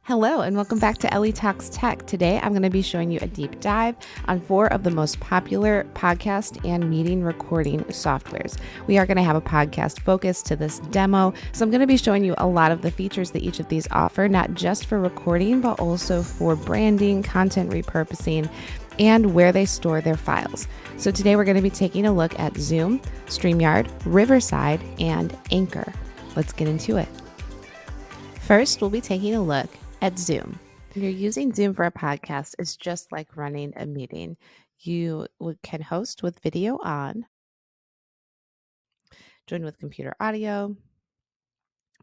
Hello and welcome back to Ellie Talks Tech. Today I'm going to be showing you a deep dive on 4 of the most popular podcast and meeting recording softwares. We are going to have a podcast focus to this demo, so I'm going to be showing you a lot of the features that each of these offer, not just for recording, but also for branding, content repurposing, and where they store their files. So today we're going to be taking a look at Zoom, StreamYard, Riverside, and Anchor. Let's get into it. First, we'll be taking a look at Zoom. When you're using Zoom for a podcast, it's just like running a meeting. You can host with video on, join with computer audio,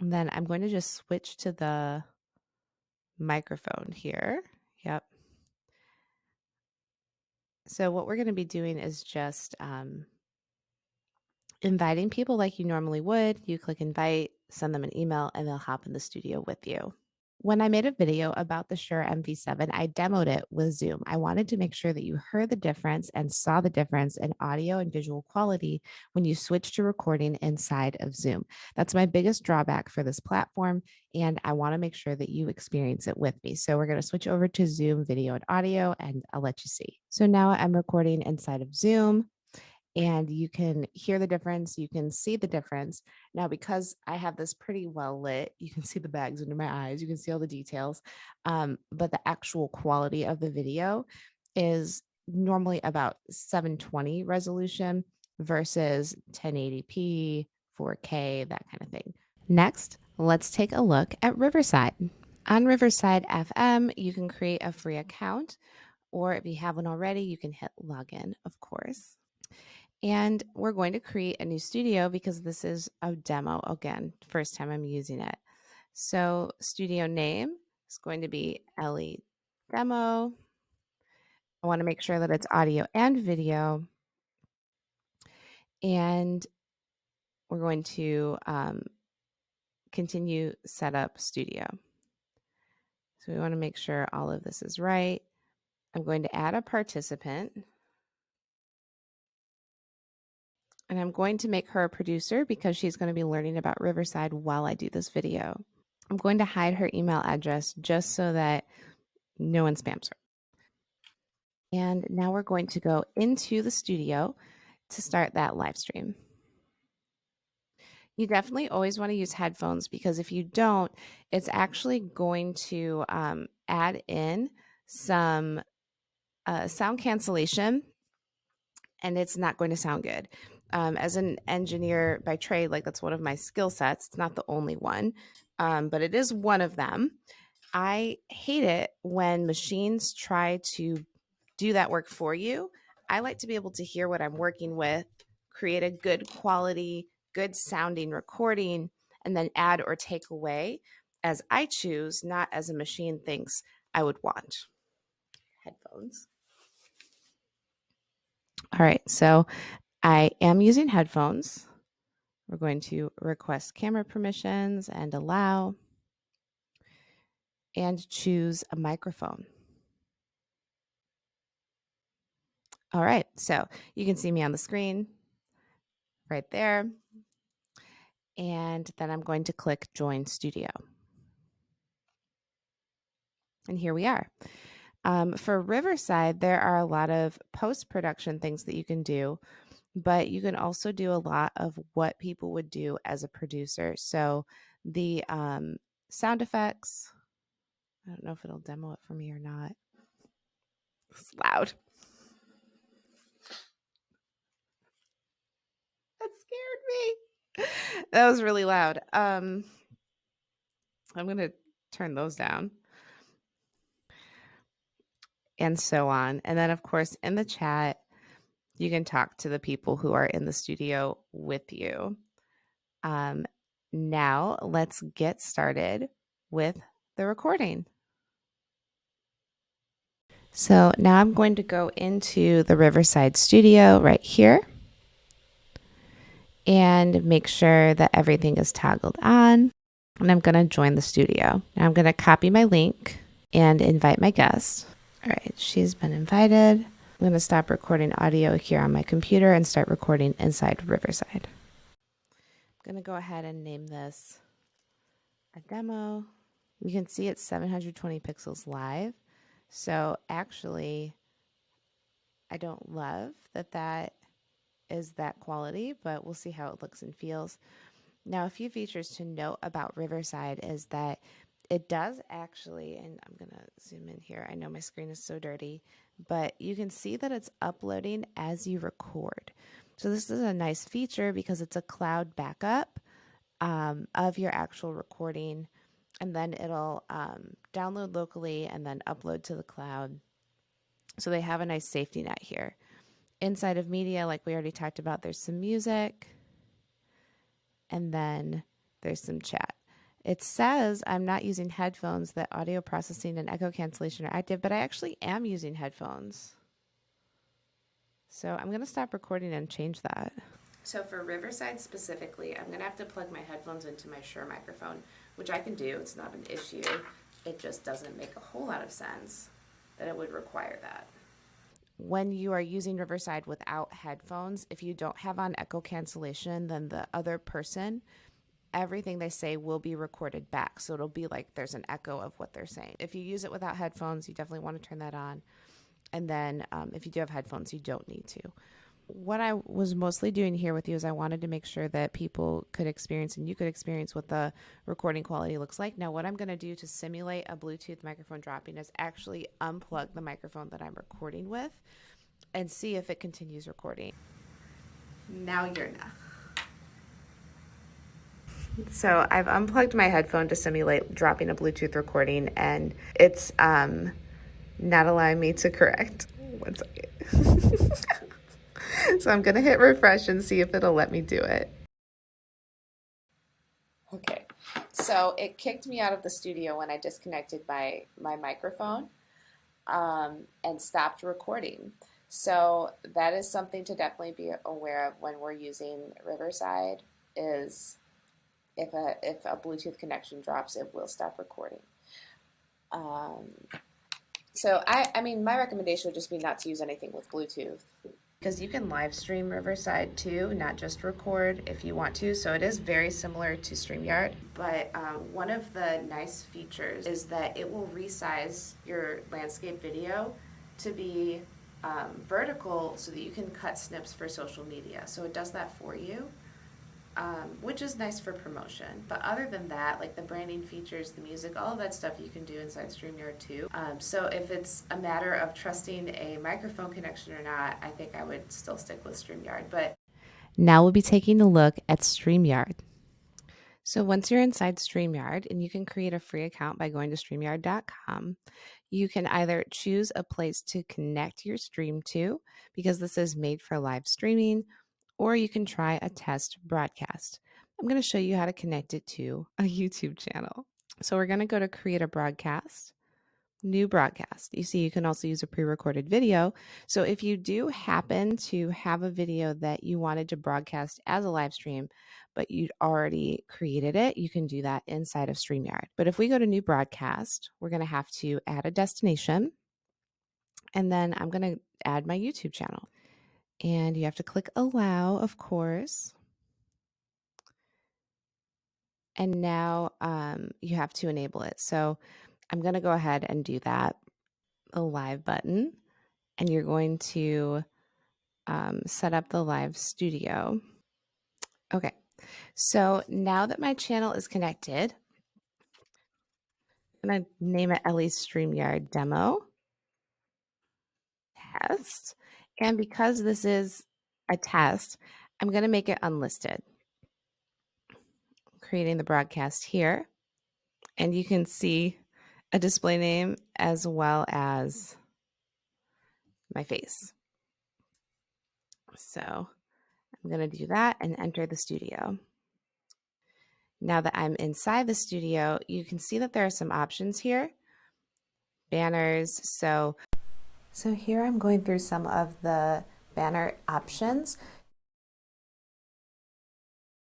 and then I'm going to just switch to the microphone here. Yep. So what we're going to be doing is just inviting people like you normally would. You click invite, send them an email, and they'll hop in the studio with you. When I made a video about the Shure MV7, I demoed it with Zoom. I wanted to make sure that you heard the difference and saw the difference in audio and visual quality when you switch to recording inside of Zoom. That's my biggest drawback for this platform, and I want to make sure that you experience it with me. So we're going to switch over to Zoom video and audio, and I'll let you see. So now I'm recording inside of Zoom. And you can hear the difference. You can see the difference. Now, because I have this pretty well lit, you can see the bags under my eyes. You can see all the details. But the actual quality of the video is normally about 720 resolution versus 1080p, 4K, that kind of thing. Next, let's take a look at Riverside. On Riverside FM, you can create a free account, or if you have one already, you can hit login, of course. And we're going to create a new studio because this is a demo. Again, first time I'm using it. So studio name is going to be Ellie Demo. I want to make sure that it's audio and video. And we're going to continue setup studio. So we want to make sure all of this is right. I'm going to add a participant. And I'm going to make her a producer because she's going to be learning about Riverside while I do this video. I'm going to hide her email address just so that no one spams her. And now we're going to go into the studio to start that live stream. You definitely always want to use headphones because if you don't, it's actually going to add in some sound cancellation, and it's not going to sound good. As an engineer by trade, like that's one of my skill sets. It's not the only one, but it is one of them. I hate it when machines try to do that work for you. I like to be able to hear what I'm working with, create a good quality, good sounding recording, and then add or take away as I choose, not as a machine thinks I would want. Headphones. All right, so I am using headphones. We're going to request camera permissions and allow, and choose a microphone. All right, so you can see me on the screen right there. And then I'm going to click Join Studio. And here we are. For Riverside, there are a lot of post-production things that you can do, but you can also do a lot of what people would do as a producer. So the sound effects, I don't know if it'll demo it for me or not. It's loud. That scared me. That was really loud. I'm going to turn those down. And so on. And then, of course, in the chat, you can talk to the people who are in the studio with you. Now, let's get started with the recording. So now I'm going to go into the Riverside studio right here and make sure that everything is toggled on. And I'm going to join the studio. Now I'm going to copy my link and invite my guest. All right, she's been invited. I'm going to stop recording audio here on my computer and start recording inside Riverside. I'm going to go ahead and name this a demo We can see it's 720 pixels live. So actually, I don't love that is that quality, but we'll see how it looks and feels. Now, a few features to note about Riverside is that it does actually, and I'm going to zoom in here. I know my screen is so dirty, but you can see that it's uploading as you record. So this is a nice feature because it's a cloud backup of your actual recording, and then it'll download locally and then upload to the cloud. So they have a nice safety net here. Inside of media, like we already talked about, there's some music, and then there's some chat. It says I'm not using headphones, that audio processing and echo cancellation are active, but I actually am using headphones. So I'm going to stop recording and change that. So for Riverside specifically, I'm going to have to plug my headphones into my Shure microphone, which I can do. It's not an issue. It just doesn't make a whole lot of sense that it would require that. When you are using Riverside without headphones, if you don't have on echo cancellation, then the other person, everything they say will be recorded back. So it'll be like there's an echo of what they're saying. If you use it without headphones, you definitely want to turn that on. And then if you do have headphones, you don't need to. What I was mostly doing here with you is I wanted to make sure that people could experience and you could experience what the recording quality looks like. Now, what I'm going to do to simulate a Bluetooth microphone dropping is actually unplug the microphone that I'm recording with and see if it continues recording. Now you're not. So I've unplugged my headphone to simulate dropping a Bluetooth recording, and it's not allowing me to correct. One second. So I'm going to hit refresh and see if it'll let me do it. Okay, so it kicked me out of the studio when I disconnected my microphone and stopped recording. So that is something to definitely be aware of when we're using Riverside, is if a Bluetooth connection drops, it will stop recording. So I mean, my recommendation would just be not to use anything with Bluetooth, because you can live stream Riverside too, not just record if you want to. So it is very similar to StreamYard. But one of the nice features is that it will resize your landscape video to be vertical so that you can cut snips for social media. So it does that for you. Which is nice for promotion. But other than that, like the branding features, the music, all of that stuff you can do inside StreamYard too. So if it's a matter of trusting a microphone connection or not, I think I would still stick with StreamYard. But now we'll be taking a look at StreamYard. So once you're inside StreamYard, and you can create a free account by going to StreamYard.com, you can either choose a place to connect your stream to, because this is made for live streaming, or you can try a test broadcast. I'm going to show you how to connect it to a YouTube channel. So we're going to go to create a broadcast, new broadcast. You see, you can also use a pre-recorded video. So if you do happen to have a video that you wanted to broadcast as a live stream, but you'd already created it, you can do that inside of StreamYard. But if we go to new broadcast, we're going to have to add a destination. And then I'm going to add my YouTube channel. And you have to click allow, of course. And now you have to enable it. So I'm going to go ahead and do that, the live button, and you're going to set up the live studio. Okay, so now that my channel is connected, I'm going to name it Ellie's StreamYard Demo Test. And because this is a test, I'm going to make it unlisted. Creating the broadcast here, and you can see a display name as well as my face. So I'm going to do that and enter the studio. Now that I'm inside the studio, you can see that there are some options here. Banners. So here I'm going through some of the banner options.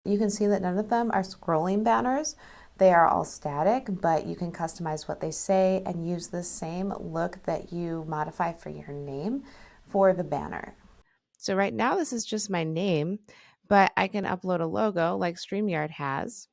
You can see that none of them are scrolling banners. They are all static, but you can customize what they say and use the same look that you modify for your name for the banner. So right now this is just my name, but I can upload a logo like StreamYard has,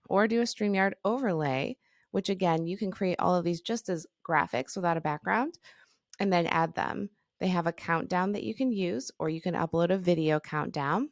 or do a StreamYard overlay which again, you can create all of these just as graphics without a background and then add them. They have a countdown that you can use, or you can upload a video countdown,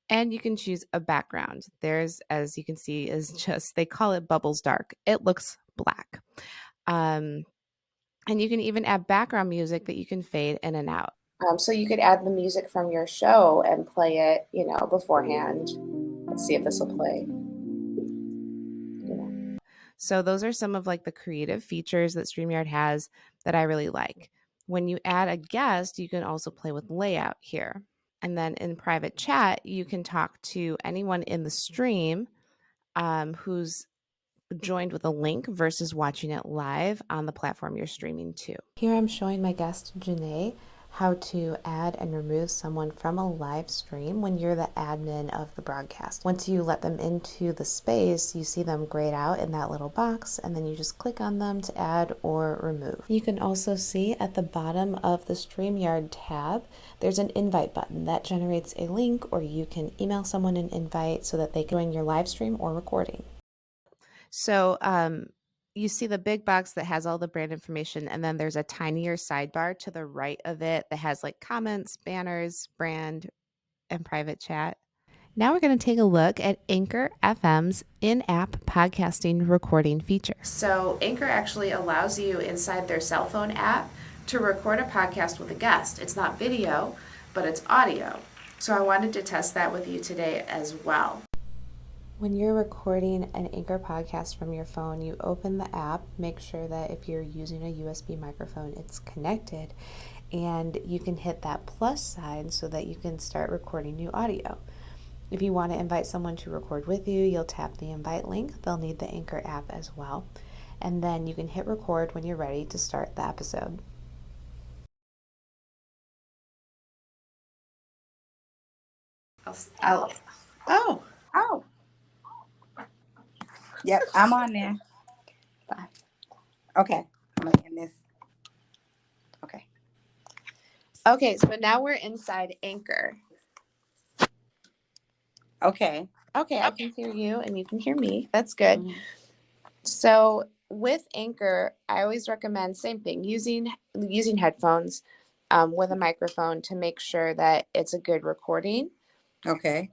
and you can choose a background. Theirs, as you can see, is just, they call it Bubbles Dark. It looks black. And you can even add background music that you can fade in and out. So you could add the music from your show and play it, beforehand. Let's see if this will play. So those are some of like the creative features that StreamYard has that I really like. When you add a guest, you can also play with layout here. And then in private chat, you can talk to anyone in the stream who's joined with a link versus watching it live on the platform you're streaming to. Here I'm showing my guest, Janae, how to add and remove someone from a live stream when you're the admin of the broadcast. Once you let them into the space, you see them grayed out in that little box, and then you just click on them to add or remove. You can also see at the bottom of the StreamYard tab, there's an invite button that generates a link, or you can email someone an invite so that they can join your live stream or recording. So you see the big box that has all the brand information, and then there's a tinier sidebar to the right of it that has like comments, banners, brand, and private chat. Now we're going to take a look at Anchor FM's in-app podcasting recording feature. So Anchor actually allows you inside their cell phone app to record a podcast with a guest. It's not video, but it's audio. So I wanted to test that with you today as well. When you're recording an Anchor podcast from your phone, you open the app, make sure that if you're using a USB microphone, it's connected, and you can hit that plus sign so that you can start recording new audio. If you want to invite someone to record with you, you'll tap the invite link. They'll need the Anchor app as well. And then you can hit record when you're ready to start the episode. Oh. Yep, I'm on there. Fine. Okay, I'm gonna end this. Okay, so now we're inside Anchor. Okay, I can hear you and you can hear me. That's good. Mm-hmm. So with Anchor, I always recommend same thing, using headphones with a microphone to make sure that it's a good recording. Okay.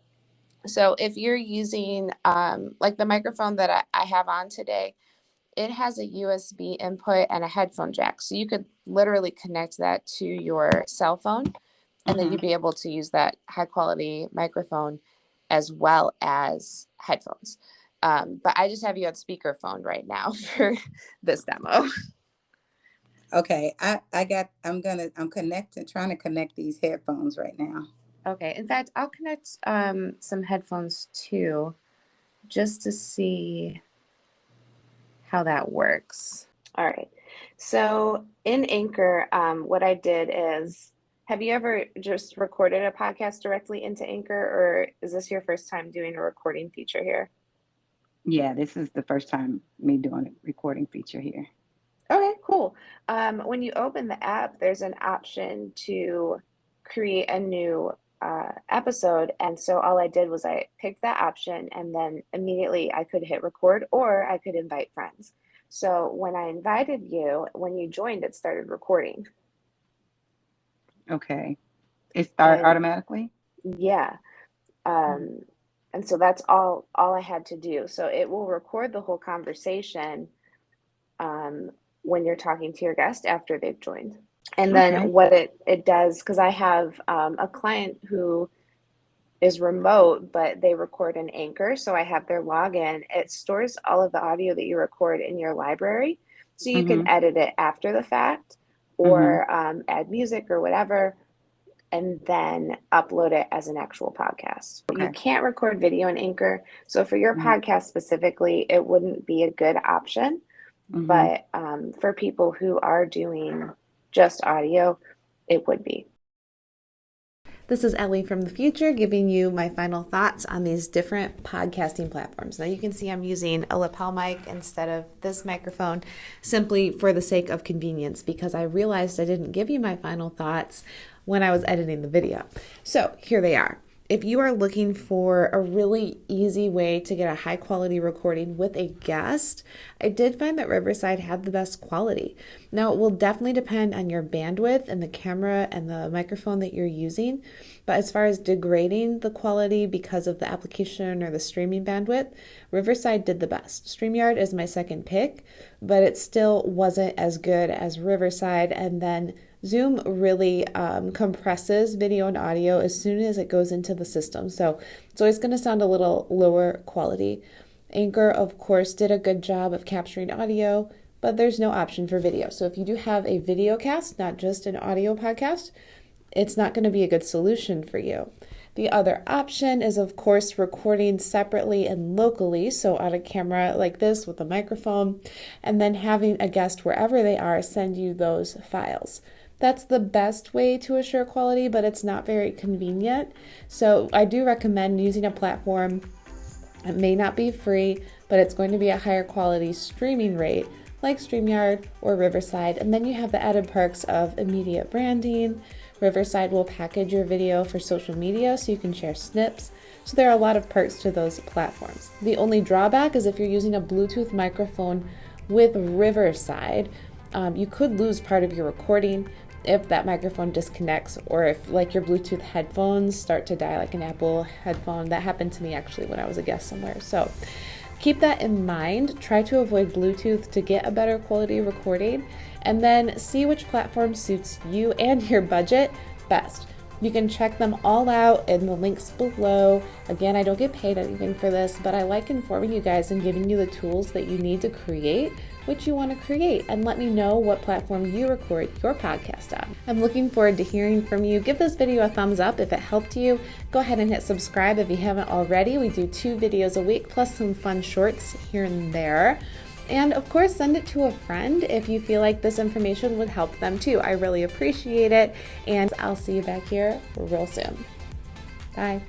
So if you're using like the microphone that I have on today, it has a USB input and a headphone jack. So you could literally connect that to your cell phone, and then you'd be able to use that high quality microphone as well as headphones. But I just have you on speakerphone right now for this demo. Okay, I'm trying to connect these headphones right now. Okay, in fact, I'll connect some headphones too, just to see how that works. All right, so in Anchor, what I did is, have you ever just recorded a podcast directly into Anchor, or is this your first time doing a recording feature here? Yeah, this is the first time me doing a recording feature here. Okay, cool. When you open the app, there's an option to create a new episode. And so all I did was I picked that option, and then immediately I could hit record, or I could invite friends. So when I invited you, when you joined, it started recording. Okay. It started automatically? Yeah. And so that's all I had to do. So it will record the whole conversation when you're talking to your guest after they've joined. And then what it does, because I have a client who is remote, but they record in Anchor. So I have their login. It stores all of the audio that you record in your library. So you can edit it after the fact, or add music or whatever, and then upload it as an actual podcast. Okay. You can't record video in Anchor. So for your podcast specifically, it wouldn't be a good option. But for people who are doing just audio, it would be. This is Ellie from the future giving you my final thoughts on these different podcasting platforms. Now you can see I'm using a lapel mic instead of this microphone simply for the sake of convenience, because I realized I didn't give you my final thoughts when I was editing the video. So here they are. If you are looking for a really easy way to get a high quality recording with a guest, I did find that Riverside had the best quality. Now, it will definitely depend on your bandwidth and the camera and the microphone that you're using, but as far as degrading the quality because of the application or the streaming bandwidth, Riverside did the best. StreamYard is my second pick, but it still wasn't as good as Riverside. And then Zoom really compresses video and audio as soon as it goes into the system. So it's always going to sound a little lower quality. Anchor, of course, did a good job of capturing audio, but there's no option for video. So if you do have a video cast, not just an audio podcast, it's not going to be a good solution for you. The other option is, of course, recording separately and locally, so on a camera like this with a microphone, and then having a guest wherever they are send you those files. That's the best way to assure quality, but it's not very convenient. So I do recommend using a platform. It may not be free, but it's going to be a higher quality streaming rate like StreamYard or Riverside. And then you have the added perks of immediate branding. Riverside will package your video for social media so you can share snips. So there are a lot of perks to those platforms. The only drawback is if you're using a Bluetooth microphone with Riverside, you could lose part of your recording if that microphone disconnects, or if like your Bluetooth headphones start to die like an Apple headphone. That happened to me actually when I was a guest somewhere. So keep that in mind. Try to avoid Bluetooth to get a better quality recording, and then see which platform suits you and your budget best. You can check them all out in the links below. Again, I don't get paid anything for this, but I like informing you guys and giving you the tools that you need to create what you want to create, and let me know what platform you record your podcast on. I'm looking forward to hearing from you. Give this video a thumbs up if it helped you. Go ahead and hit subscribe if you haven't already. We do 2 videos a week plus some fun shorts here and there. And of course, send it to a friend if you feel like this information would help them too. I really appreciate it, and I'll see you back here real soon. Bye.